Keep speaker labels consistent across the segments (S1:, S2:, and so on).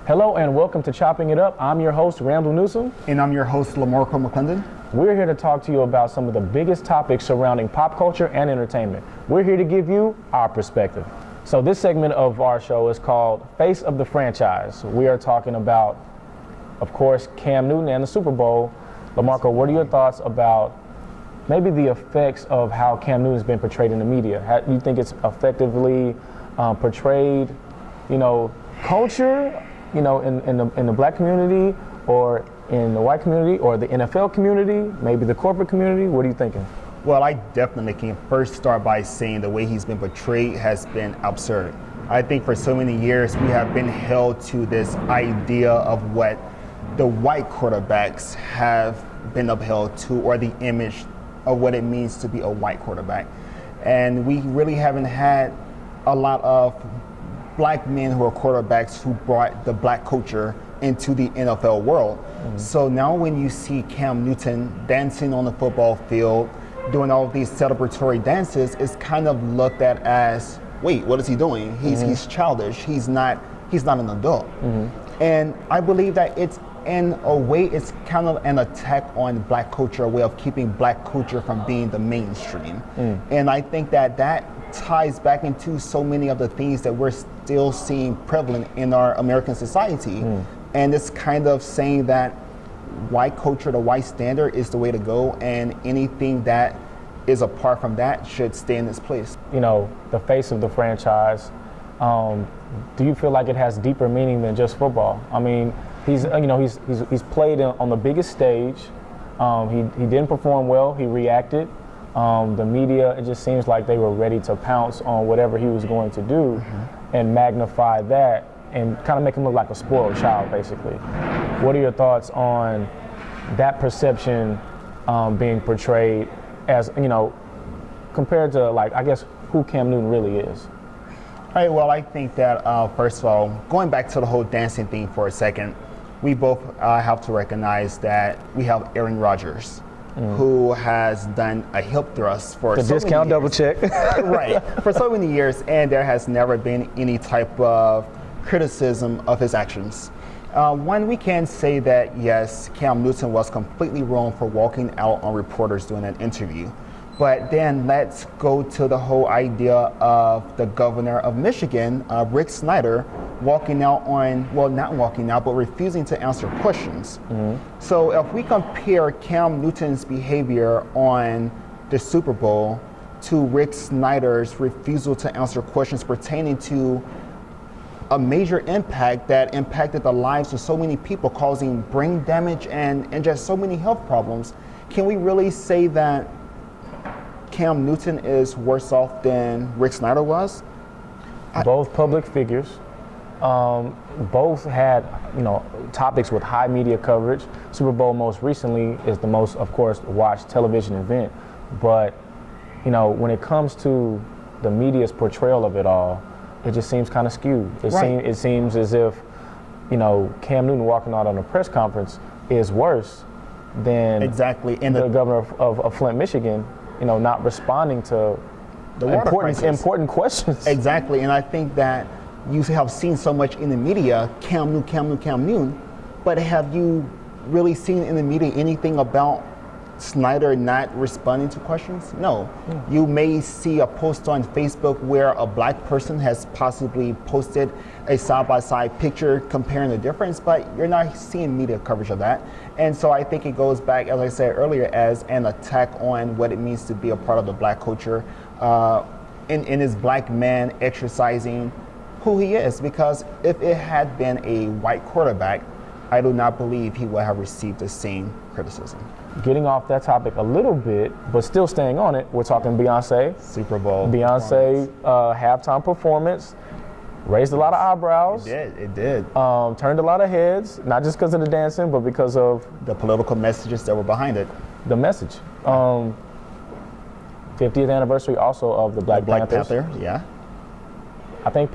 S1: Hello and welcome to Chopping It Up. I'm your host, Randall Newsom.
S2: And I'm your host, Lamarco McClendon.
S1: We're here to talk to you about some of the biggest topics surrounding pop culture and entertainment. We're here to give you our perspective. So this segment of our show is called Face of the Franchise. We are talking about, of course, Cam Newton and the Super Bowl. Lamarco, what are your thoughts about maybe the effects of how Cam Newton has been portrayed in the media? How, do you think it's effectively portrayed, culture, in the black community or in the white community or the NFL community, maybe the corporate community? What are you thinking?
S2: Well, I definitely can first start by saying the way he's been portrayed has been absurd. I think for so many years we have been held to this idea of what the white quarterbacks have been upheld to, or the image of what it means to be a white quarterback. And we really haven't had a lot of black men who are quarterbacks who brought the black culture into the NFL world. Mm-hmm. So now when you see Cam Newton dancing on the football field, doing all of these celebratory dances, it's kind of looked at as, wait, what is he doing? He's childish. He's not an adult. Mm-hmm. And I believe that it's, in a way, it's kind of an attack on black culture, a way of keeping black culture from being the mainstream. And I think that ties back into so many of the things that we're still seeing prevalent in our American society. And it's kind of saying that white culture, the white standard is the way to go, and anything that is apart from that should stay in its place.
S1: The face of the franchise, do you feel like it has deeper meaning than just football? I mean, he's played on the biggest stage. He didn't perform well. He reacted. The media, it just seems like they were ready to pounce on whatever he was going to do and magnify that and kind of make him look like a spoiled child, basically. What are your thoughts on that perception being portrayed as, compared to, who Cam Newton really is?
S2: All right, well, I think that, first of all, going back to the whole dancing thing for a second, we both have to recognize that we have Aaron Rodgers, who has done a hip thrust for
S1: the
S2: so
S1: discount
S2: many
S1: double check.
S2: Right, for so many years, and there has never been any type of criticism of his actions. One, we can say that, yes, Cam Newton was completely wrong for walking out on reporters during an interview. But then let's go to the whole idea of the governor of Michigan, Rick Snyder, walking out on, well, not walking out, but refusing to answer questions. So if we compare Cam Newton's behavior on the Super Bowl to Rick Snyder's refusal to answer questions pertaining to a major impact that impacted the lives of so many people, causing brain damage and just so many health problems, can we really say that Cam Newton is worse off than Rick Snyder was?
S1: Both public figures. Both had, topics with high media coverage. Super Bowl most recently is the most, of course, watched television event. But, when it comes to the media's portrayal of it all, it just seems kind of skewed. It seems as if, Cam Newton walking out on a press conference is worse than the governor of Flint, Michigan, not responding to the important questions.
S2: Exactly, and I think that you have seen so much in the media, Cam Newton, but have you really seen in the media anything about Snyder not responding to questions? No. You may see a post on Facebook where a black person has possibly posted a side-by-side picture comparing the difference, but you're not seeing media coverage of that. And so I think it goes back, as I said earlier, as an attack on what it means to be a part of the black culture, in this black man exercising who he is. Because if it had been a white quarterback, I do not believe he would have received the same criticism.
S1: Getting off that topic a little bit, but still staying on it, we're talking Beyonce.
S2: Super Bowl.
S1: Beyonce halftime performance raised a lot of eyebrows.
S2: It did.
S1: Turned a lot of heads, not just because of the dancing, but because of
S2: the political messages that were behind it.
S1: The message. 50th anniversary also of the Black
S2: Panther. Yeah.
S1: I think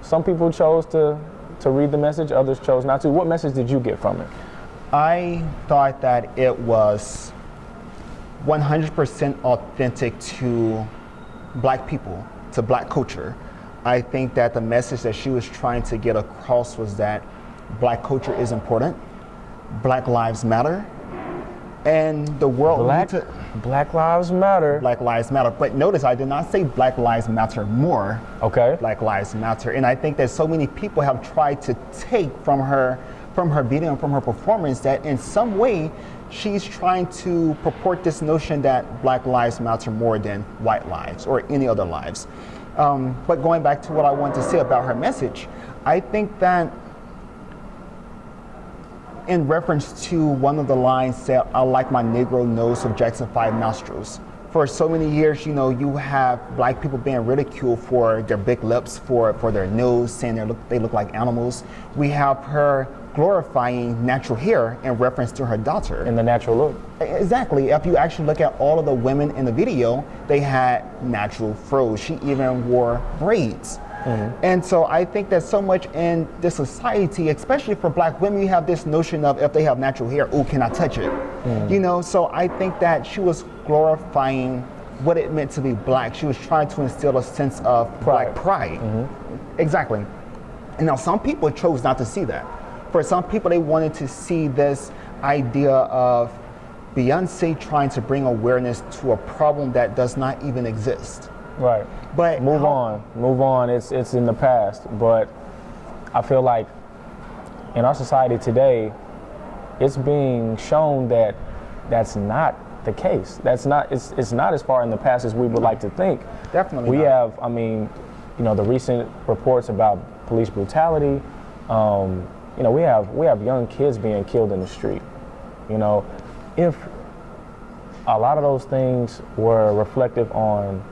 S1: some people chose to read the message, others chose not to. What message did you get from it?
S2: I thought that it was 100% authentic to black people, to black culture. I think that the message that she was trying to get across was that Black culture is important. Black lives matter. And the world
S1: Black Lives Matter.
S2: Black Lives Matter. But notice I did not say Black Lives Matter more.
S1: Okay.
S2: Black Lives Matter. And I think that so many people have tried to take from her video and from her performance that in some way she's trying to purport this notion that Black lives matter more than white lives or any other lives. But going back to what I wanted to say about her message, I think that in reference to one of the lines that I like my Negro nose of Jackson 5 nostrils. For so many years, you know, you have Black people being ridiculed for their big lips, for their nose, saying they look like animals. We have her glorifying natural hair in reference to her daughter.
S1: In the natural look.
S2: Exactly. If you actually look at all of the women in the video, they had natural froze. She even wore braids. Mm-hmm. And so I think that so much in this society, especially for Black women, you have this notion of if they have natural hair, oh, can I touch it? Mm-hmm. You know, so I think that she was glorifying what it meant to be Black. She was trying to instill a sense of Black pride. Mm-hmm. Exactly. And now some people chose not to see that. For some people, they wanted to see this idea of Beyonce trying to bring awareness to a problem that does not even exist.
S1: Right.
S2: But
S1: move on. It's in the past. But I feel like in our society today, it's being shown that that's not the case. It's not as far in the past as we would like to think.
S2: Definitely.
S1: We have, I mean, you know, the recent reports about police brutality. You know, we have young kids being killed in the street. You know, if a lot of those things were reflective on,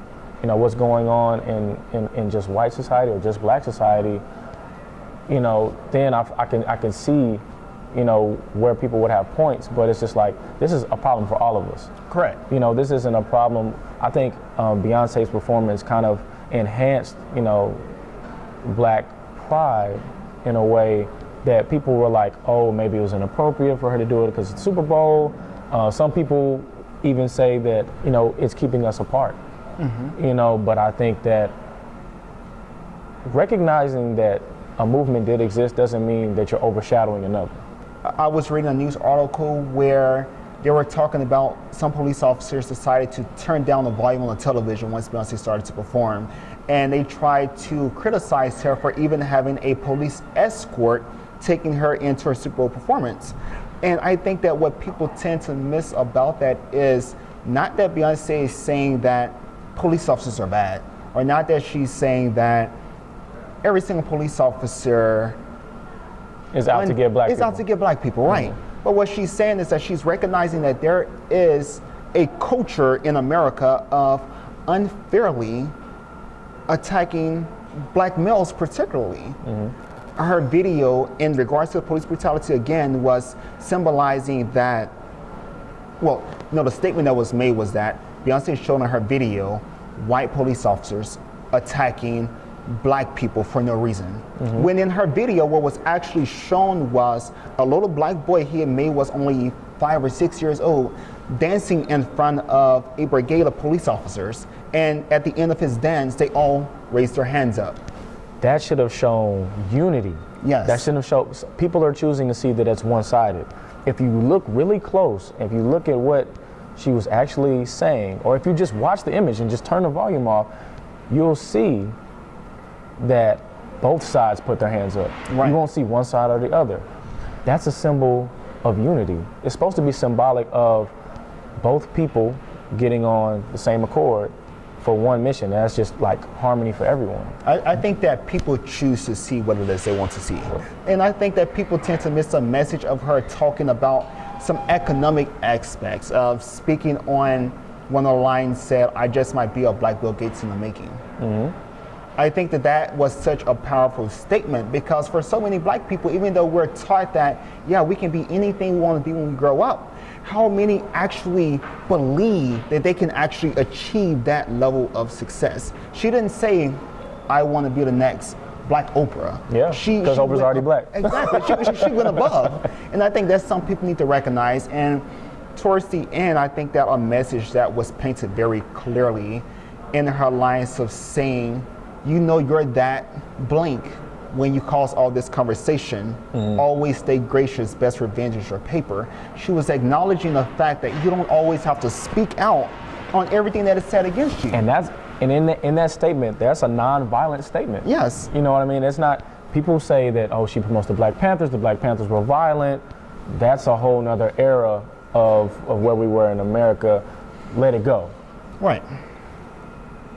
S1: you know, what's going on in just white society or just Black society, you know, then I can see, you know, where people would have points. But it's just like, this is a problem for all of us.
S2: Correct.
S1: You know, this isn't a problem. I think Beyonce's performance kind of enhanced, you know, Black pride in a way that people were like, oh, maybe it was inappropriate for her to do it because it's Super Bowl. Some people even say that, you know, it's keeping us apart. Mm-hmm. You know, but I think that recognizing that a movement did exist doesn't mean that you're overshadowing another.
S2: I was reading a news article where they were talking about some police officers decided to turn down the volume on the television once Beyonce started to perform. And they tried to criticize her for even having a police escort taking her into her Super Bowl performance. And I think that what people tend to miss about that is not that Beyonce is saying that police officers are bad, or not that she's saying that every single police officer
S1: is out to get Black people.
S2: Out to get Black people, right. Mm-hmm. But what she's saying is that she's recognizing that there is a culture in America of unfairly attacking Black males particularly. Mm-hmm. Her video in regards to police brutality again was symbolizing that, well, you know, the statement that was made was that Beyonce showed in her video white police officers attacking Black people for no reason. Mm-hmm. When in her video, what was actually shown was a little Black boy he had made was only 5 or 6 years old, dancing in front of a brigade of police officers. And at the end of his dance, they all raised their hands up.
S1: That should have shown unity.
S2: Yes.
S1: That shouldn't have shown. People are choosing to see that it's one-sided. If you look really close, if you look at what she was actually saying, or if you just watch the image and just turn the volume off, you'll see that both sides put their hands up. Right. You won't see one side or the other. That's a symbol of unity. It's supposed to be symbolic of both people getting on the same accord for one mission. That's just like harmony for everyone.
S2: I think that people choose to see what it is they want to see. Sure. And I think that people tend to miss a message of her talking about some economic aspects of speaking on one of the lines said, I just might be a Black Bill Gates in the making. Mm-hmm. I think that that was such a powerful statement because for so many Black people, even though we're taught that, yeah, we can be anything we want to be when we grow up, how many actually believe that they can actually achieve that level of success? She didn't say, I want to be the next Black Oprah.
S1: Yeah, because Oprah's already Black.
S2: Exactly, she went above. And I think that's something people need to recognize. And towards the end, I think that a message that was painted very clearly in her lines of saying, you know you're that blank when you cause all this conversation, always stay gracious, best revenge is your paper. She was acknowledging the fact that you don't always have to speak out on everything that is said against you.
S1: And in that statement, that's a non-violent statement.
S2: Yes.
S1: You know what I mean? It's not, people say that, oh, she promotes the Black Panthers were violent. That's a whole nother era of where we were in America. Let it go.
S2: Right.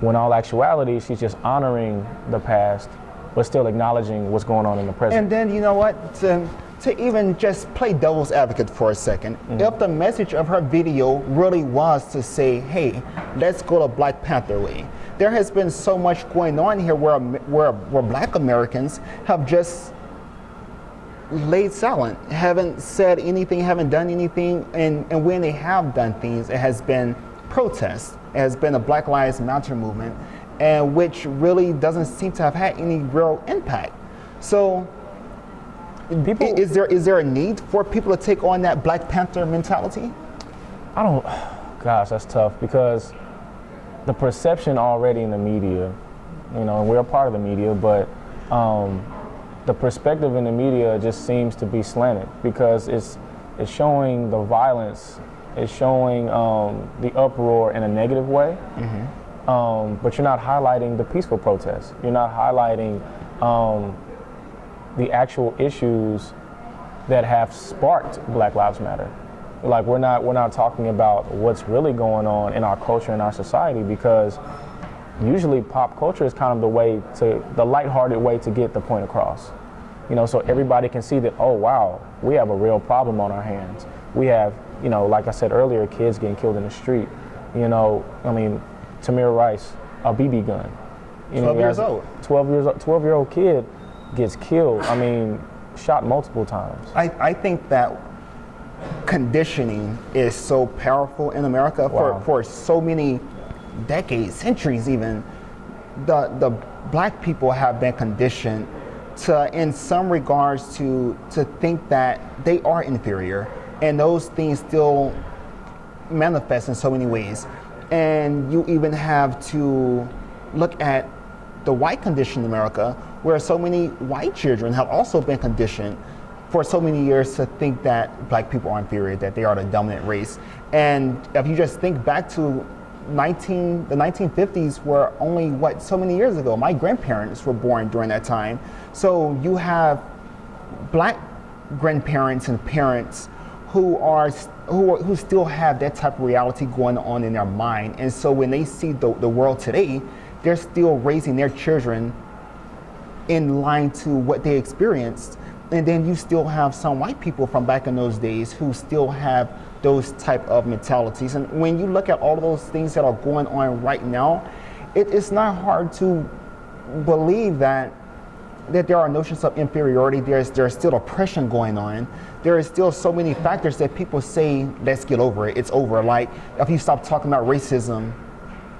S1: When all actuality, she's just honoring the past, but still acknowledging what's going on in the present.
S2: And then, you know what, to even just play devil's advocate for a second, if the message of her video really was to say, hey, let's go to Black Panther way, there has been so much going on here where Black Americans have just laid silent, haven't said anything, haven't done anything, and when they have done things, it has been protests. It has been a Black Lives Matter movement, and which really doesn't seem to have had any real impact. So, is there a need for people to take on that Black Panther mentality?
S1: Gosh, that's tough, because the perception already in the media, you know, and we're a part of the media, but the perspective in the media just seems to be slanted, because it's showing the violence, it's showing the uproar in a negative way, but you're not highlighting the peaceful protests. You're not highlighting the actual issues that have sparked Black Lives Matter. Like, we're not talking about what's really going on in our culture and our society, because usually pop culture is kind of the lighthearted way to get the point across. You know, so everybody can see that, oh wow, we have a real problem on our hands. We have, you know, like I said earlier, kids getting killed in the street. You know, I mean, Tamir Rice, a BB gun.
S2: 12 years old.
S1: 12-year-old kid gets killed. I mean, shot multiple times.
S2: I think that conditioning is so powerful in America. For so many decades, centuries even. The Black people have been conditioned to, in some regards, to think that they are inferior, and those things still manifest in so many ways. And you even have to look at the white condition in America, where so many white children have also been conditioned for so many years to think that Black people are inferior, that they are the dominant race. And if you just think back to the 1950s were only, so many years ago? My grandparents were born during that time. So you have Black grandparents and parents who still have that type of reality going on in their mind. And so when they see the world today, they're still raising their children in line to what they experienced. And then you still have some white people from back in those days who still have those type of mentalities. And when you look at all of those things that are going on right now, it's not hard to believe that there are notions of inferiority. There's still oppression going on. There is still so many factors that people say, let's get over it, it's over. Like, if you stop talking about racism,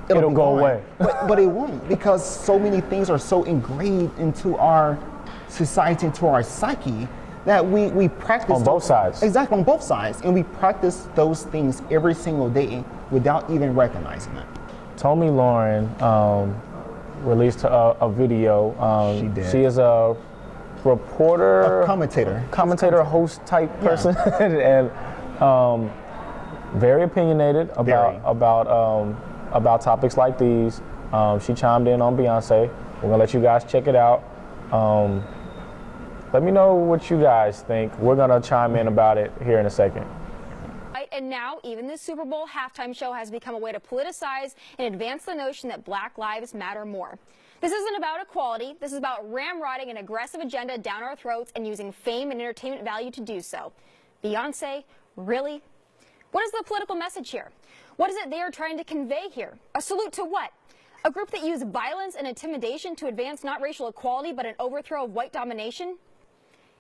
S2: it'll
S1: go away.
S2: But it won't, because so many things are so ingrained into our society, into our psyche, that we practice
S1: on both sides.
S2: Exactly, on both sides. And we practice those things every single day without even recognizing it.
S1: Tomi Lahren released a video.
S2: She did.
S1: She is a reporter,
S2: a commentator,
S1: host type person, and very opinionated about topics like these. She chimed in on Beyonce. We're gonna let you guys check it out. Let me know what you guys think. We're gonna chime in about it here in a second.
S3: And now, even the Super Bowl halftime show has become a way to politicize and advance the notion that Black lives matter more. This isn't about equality. This is about ramrodding an aggressive agenda down our throats and using fame and entertainment value to do so. Beyonce, really? What is the political message here? What is it they are trying to convey here? A salute to what? A group that used violence and intimidation to advance not racial equality, but an overthrow of white domination?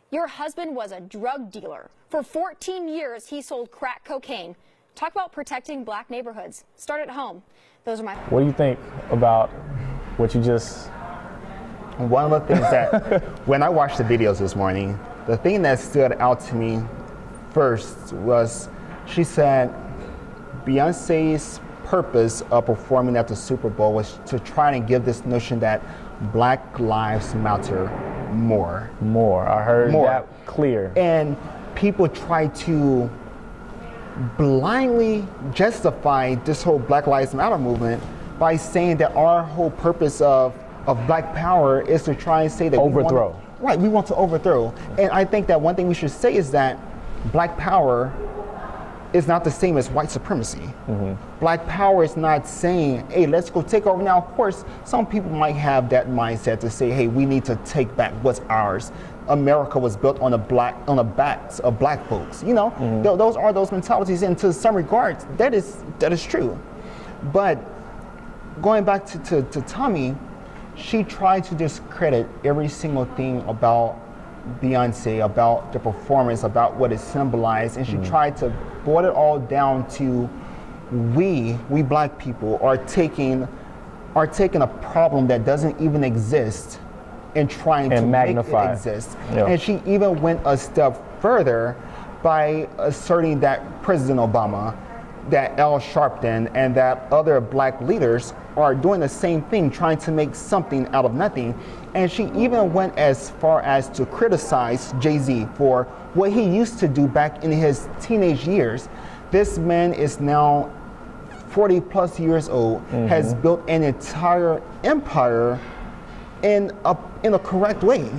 S3: Your husband was a drug dealer. For 14 years, he sold crack cocaine. Talk about protecting Black neighborhoods. Start at home. Those are my...
S1: What do you think about what you just...
S2: One of the things that, when I watched the videos this morning, the thing that stood out to me first was, she said Beyonce's purpose of performing at the Super Bowl was to try and give this notion that Black lives matter more.
S1: More. I heard
S2: More.
S1: that clear.
S2: And people try to blindly justify this whole Black Lives Matter movement by saying that our whole purpose of Black Power is to try and say that
S1: Overthrow.
S2: we want to overthrow. And I think that one thing we should say is that Black Power is not the same as white supremacy. Black Power is not saying, hey, let's go take over. Now, of course, some people might have that mindset to say, hey, we need to take back what's ours. America was built on the backs of Black folks. You know, those are those mentalities, and to some regards, that is true. But going back to Tommy, she tried to discredit every single thing about Beyonce, about the performance, about what it symbolized, and she tried to boil it all down to we Black people are taking a problem that doesn't even exist and trying to
S1: magnify
S2: make it exist.
S1: Yeah.
S2: And she even went a step further by asserting that President Obama, that Al Sharpton, and that other Black leaders are doing the same thing, trying to make something out of nothing. And she even went as far as to criticize Jay-Z for what he used to do back in his teenage years. This man is now 40 plus years old, has built an entire empire in a correct way.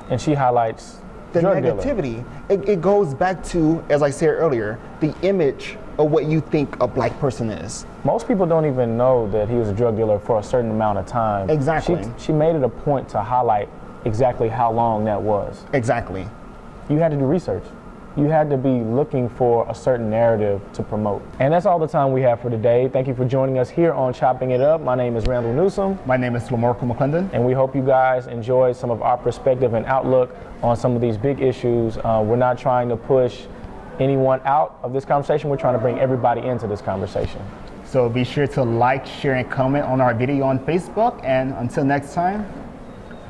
S1: And she highlights
S2: The
S1: drug dealer.
S2: negativity, it goes back to, as I said earlier, the image of what you think a Black person is.
S1: Most people don't even know that he was a drug dealer for a certain amount of time.
S2: Exactly.
S1: She made it a point to highlight exactly how long that was.
S2: Exactly.
S1: You had to do research. You had to be looking for a certain narrative to promote. And that's all the time we have for today. Thank you for joining us here on Chopping It Up. My name is Randall Newsom.
S2: My name is Lamarco McClendon.
S1: And we hope you guys enjoyed some of our perspective and outlook on some of these big issues. We're not trying to push anyone out of this conversation. We're trying to bring everybody into this conversation.
S2: So be sure to like, share, and comment on our video on Facebook. And until next time,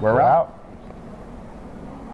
S2: we're out.